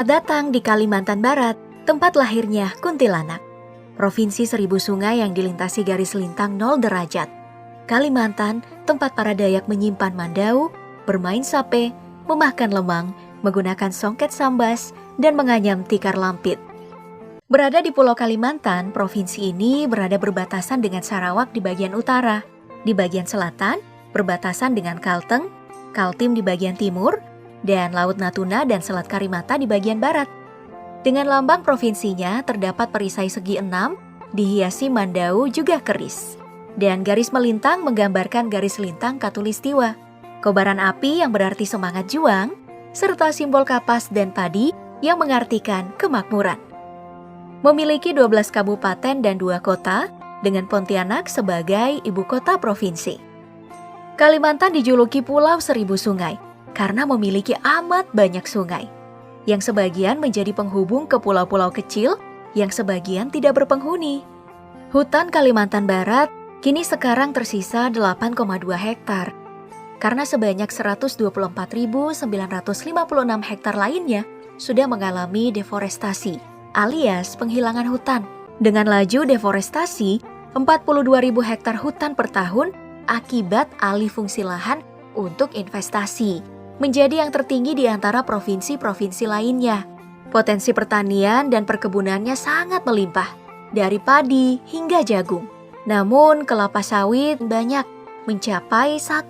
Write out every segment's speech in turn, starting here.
Datang di Kalimantan Barat, tempat lahirnya Kuntilanak. Provinsi seribu sungai yang dilintasi garis lintang 0 derajat. Kalimantan, tempat para Dayak menyimpan mandau, bermain sape, memakan lemang, menggunakan songket sambas, dan menganyam tikar lampit. Berada di Pulau Kalimantan, provinsi ini berada berbatasan dengan Sarawak di bagian utara. Di bagian selatan, berbatasan dengan Kalteng, Kaltim di bagian timur, dan Laut Natuna dan Selat Karimata di bagian barat. Dengan lambang provinsinya terdapat perisai segi 6, dihiasi mandau juga keris. Dan garis melintang menggambarkan garis lintang Katulistiwa. Kobaran api yang berarti semangat juang, serta simbol kapas dan padi yang mengartikan kemakmuran. Memiliki 12 kabupaten dan 2 kota, dengan Pontianak sebagai ibu kota provinsi. Kalimantan dijuluki Pulau Seribu Sungai, karena memiliki amat banyak sungai, yang sebagian menjadi penghubung ke pulau-pulau kecil, yang sebagian tidak berpenghuni. Hutan Kalimantan Barat kini sekarang tersisa 8,2 hektar, karena sebanyak 124.956 hektar lainnya sudah mengalami deforestasi, alias penghilangan hutan. Dengan laju deforestasi, 42.000 hektar hutan per tahun akibat alih fungsi lahan untuk investasi, menjadi yang tertinggi di antara provinsi-provinsi lainnya. Potensi pertanian dan perkebunannya sangat melimpah, dari padi hingga jagung. Namun kelapa sawit banyak, mencapai 1,6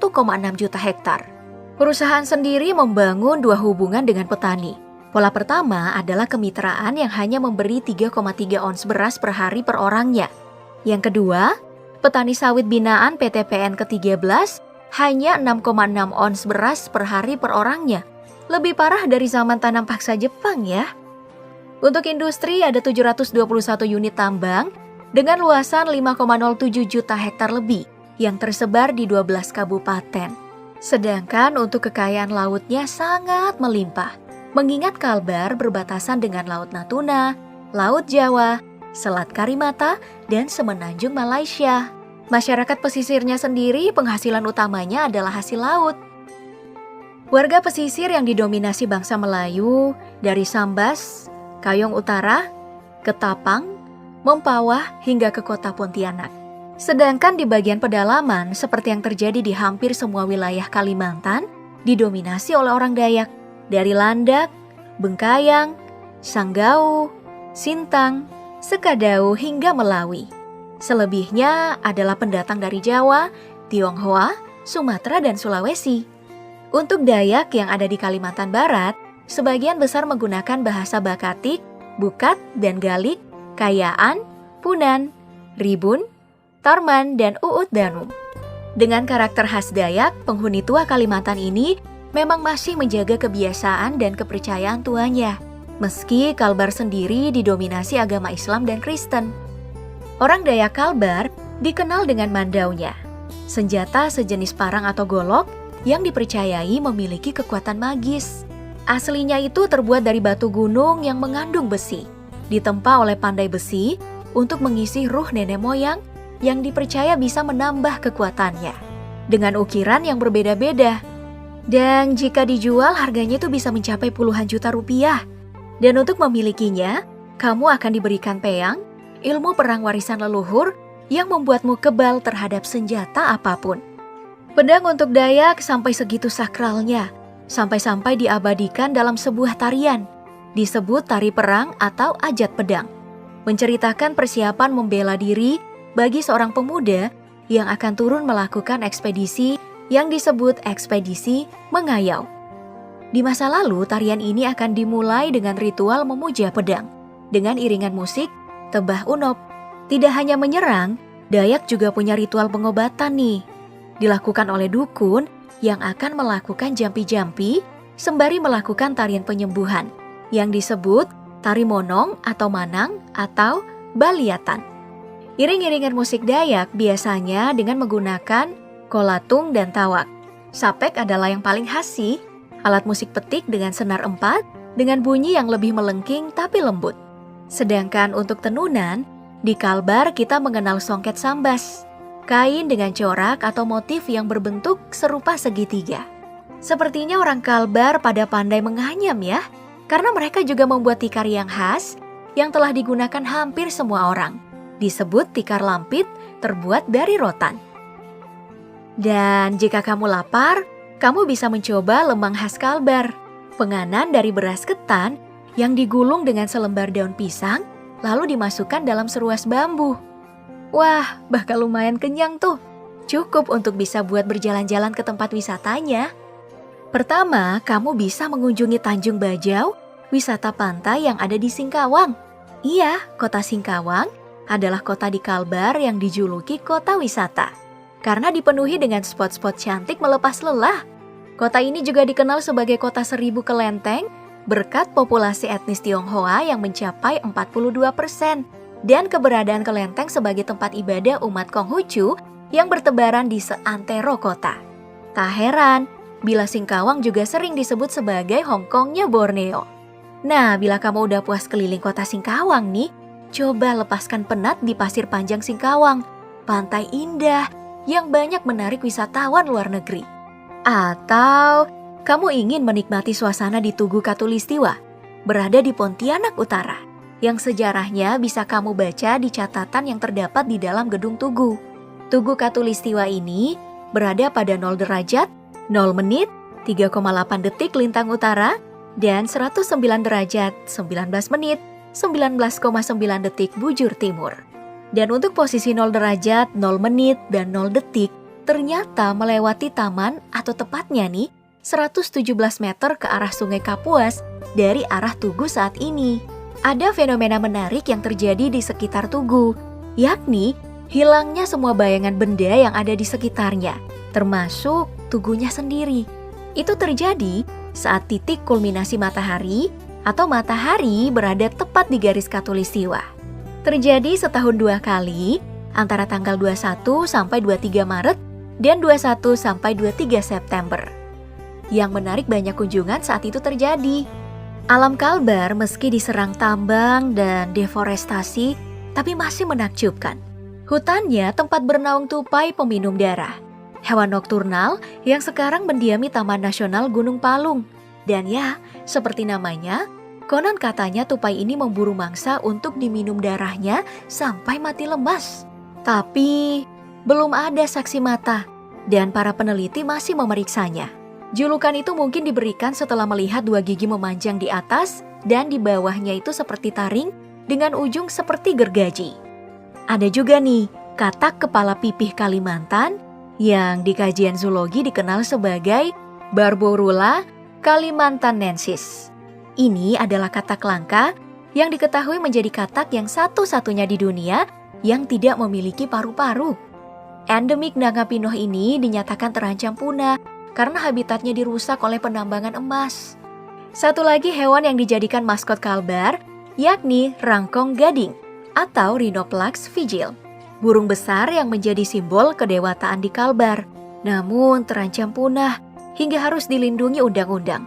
juta hektar. Perusahaan sendiri membangun 2 hubungan dengan petani. Pola pertama adalah kemitraan yang hanya memberi 3,3 ons beras per hari per orangnya. Yang kedua, petani sawit binaan PTPN ke-13 hanya 6,6 ons beras per hari per orangnya. Lebih parah dari zaman tanam paksa Jepang ya. Untuk industri ada 721 unit tambang dengan luasan 5,07 juta hektar lebih yang tersebar di 12 kabupaten. Sedangkan untuk kekayaan lautnya sangat melimpah. Mengingat Kalbar berbatasan dengan Laut Natuna, Laut Jawa, Selat Karimata, dan Semenanjung Malaysia. Masyarakat pesisirnya sendiri penghasilan utamanya adalah hasil laut. Warga pesisir yang didominasi bangsa Melayu dari Sambas, Kayong Utara, Ketapang, Mempawah hingga ke kota Pontianak. Sedangkan di bagian pedalaman seperti yang terjadi di hampir semua wilayah Kalimantan didominasi oleh orang Dayak dari Landak, Bengkayang, Sanggau, Sintang, Sekadau hingga Melawi. Selebihnya adalah pendatang dari Jawa, Tionghoa, Sumatera, dan Sulawesi. Untuk Dayak yang ada di Kalimantan Barat, sebagian besar menggunakan bahasa Bakatik, Bukat, dan Galik, Kayaan, Punan, Ribun, Tarman, dan Uut Danum. Dengan karakter khas Dayak, penghuni tua Kalimantan ini memang masih menjaga kebiasaan dan kepercayaan tuanya, meski Kalbar sendiri didominasi agama Islam dan Kristen. Orang Dayak Kalbar dikenal dengan mandaunya, senjata sejenis parang atau golok yang dipercayai memiliki kekuatan magis. Aslinya itu terbuat dari batu gunung yang mengandung besi, ditempa oleh pandai besi untuk mengisi ruh nenek moyang yang dipercaya bisa menambah kekuatannya, dengan ukiran yang berbeda-beda. Dan jika dijual harganya itu bisa mencapai puluhan juta rupiah. Dan untuk memilikinya, kamu akan diberikan peyang, ilmu perang warisan leluhur yang membuatmu kebal terhadap senjata apapun. Pedang untuk Dayak sampai segitu sakralnya, sampai-sampai diabadikan dalam sebuah tarian, disebut tari perang atau ajat pedang, menceritakan persiapan membela diri bagi seorang pemuda yang akan turun melakukan ekspedisi yang disebut ekspedisi mengayau. Di masa lalu, tarian ini akan dimulai dengan ritual memuja pedang, dengan iringan musik Tebah Unop. Tidak hanya menyerang, Dayak juga punya ritual pengobatan nih. Dilakukan oleh dukun yang akan melakukan jampi-jampi sembari melakukan tarian penyembuhan yang disebut tari monong atau manang atau baliatan. Iring-iringan musik Dayak biasanya dengan menggunakan kolatung dan tawak. Sapek adalah yang paling khas sih, alat musik petik dengan senar 4 dengan bunyi yang lebih melengking tapi lembut. Sedangkan untuk tenunan, di Kalbar kita mengenal songket sambas, kain dengan corak atau motif yang berbentuk serupa segitiga. Sepertinya orang Kalbar pada pandai menganyam ya, Karena mereka juga membuat tikar yang khas yang telah digunakan hampir semua orang. Disebut tikar lampit terbuat dari rotan. Dan jika kamu lapar, kamu bisa mencoba lemang khas Kalbar. Penganan dari beras ketan yang digulung dengan selembar daun pisang lalu dimasukkan dalam seruas bambu. Wah, bakal lumayan kenyang tuh. Cukup untuk bisa buat berjalan-jalan ke tempat wisatanya. Pertama, kamu bisa mengunjungi Tanjung Bajau, wisata pantai yang ada di Singkawang. Iya, kota Singkawang adalah kota di Kalbar yang dijuluki kota wisata. Karena dipenuhi dengan spot-spot cantik melepas lelah. Kota ini juga dikenal sebagai kota 1000 kelenteng berkat populasi etnis Tionghoa yang mencapai 42%. Dan keberadaan kelenteng sebagai tempat ibadah umat Konghucu yang bertebaran di seantero kota. Tak heran, bila Singkawang juga sering disebut sebagai Hongkongnya Borneo. Nah, bila kamu udah puas keliling kota Singkawang nih, coba lepaskan penat di Pasir Panjang Singkawang, pantai indah yang banyak menarik wisatawan luar negeri. Atau kamu ingin menikmati suasana di Tugu Katulistiwa, berada di Pontianak Utara, yang sejarahnya bisa kamu baca di catatan yang terdapat di dalam gedung Tugu. Tugu Katulistiwa ini berada pada 0 derajat, 0 menit, 3,8 detik lintang utara, dan 109 derajat, 19 menit, 19,9 detik bujur timur. Dan untuk posisi 0 derajat, 0 menit, dan 0 detik, ternyata melewati taman atau tepatnya nih, 117 meter ke arah Sungai Kapuas dari arah Tugu saat ini. Ada fenomena menarik yang terjadi di sekitar Tugu, yakni hilangnya semua bayangan benda yang ada di sekitarnya, termasuk Tugunya sendiri. Itu terjadi saat titik kulminasi matahari atau matahari berada tepat di garis Katulistiwa. Terjadi setahun 2 kali, antara tanggal 21 sampai 23 Maret dan 21 sampai 23 September. Yang menarik banyak kunjungan saat itu terjadi. Alam Kalbar meski diserang tambang dan deforestasi, tapi masih menakjubkan. Hutannya tempat bernaung tupai peminum darah, hewan nokturnal yang sekarang mendiami Taman Nasional Gunung Palung. Dan ya, seperti namanya, konon katanya tupai ini memburu mangsa untuk diminum darahnya sampai mati lemas. Tapi belum ada saksi mata, dan para peneliti masih memeriksanya. Julukan itu mungkin diberikan setelah melihat 2 gigi memanjang di atas dan di bawahnya itu seperti taring dengan ujung seperti gergaji. Ada juga nih, katak kepala pipih Kalimantan yang di kajian zoologi dikenal sebagai Barborula kalimantanensis. Ini adalah katak langka yang diketahui menjadi katak yang satu-satunya di dunia yang tidak memiliki paru-paru. Endemik Nangapinoh ini dinyatakan terancam punah karena habitatnya dirusak oleh penambangan emas. Satu lagi hewan yang dijadikan maskot Kalbar, yakni rangkong gading atau Rhinoplax vigil, burung besar yang menjadi simbol kedewataan di Kalbar, namun terancam punah hingga harus dilindungi undang-undang.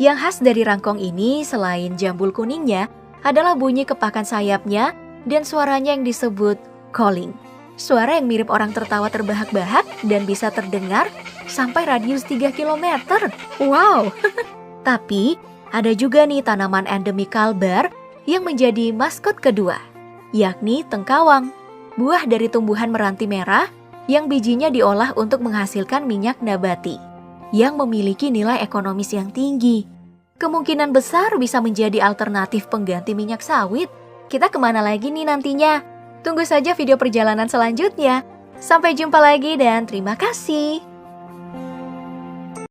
Yang khas dari rangkong ini selain jambul kuningnya adalah bunyi kepakan sayapnya dan suaranya yang disebut calling. Suara yang mirip orang tertawa terbahak-bahak dan bisa terdengar sampai radius 3 km. Wow! Tapi ada juga nih tanaman endemik Kalbar yang menjadi maskot kedua, yakni tengkawang, buah dari tumbuhan meranti merah yang bijinya diolah untuk menghasilkan minyak nabati yang memiliki nilai ekonomis yang tinggi. Kemungkinan besar bisa menjadi alternatif pengganti minyak sawit. Kita kemana lagi nih nantinya? Tunggu saja video perjalanan selanjutnya. Sampai jumpa lagi dan terima kasih.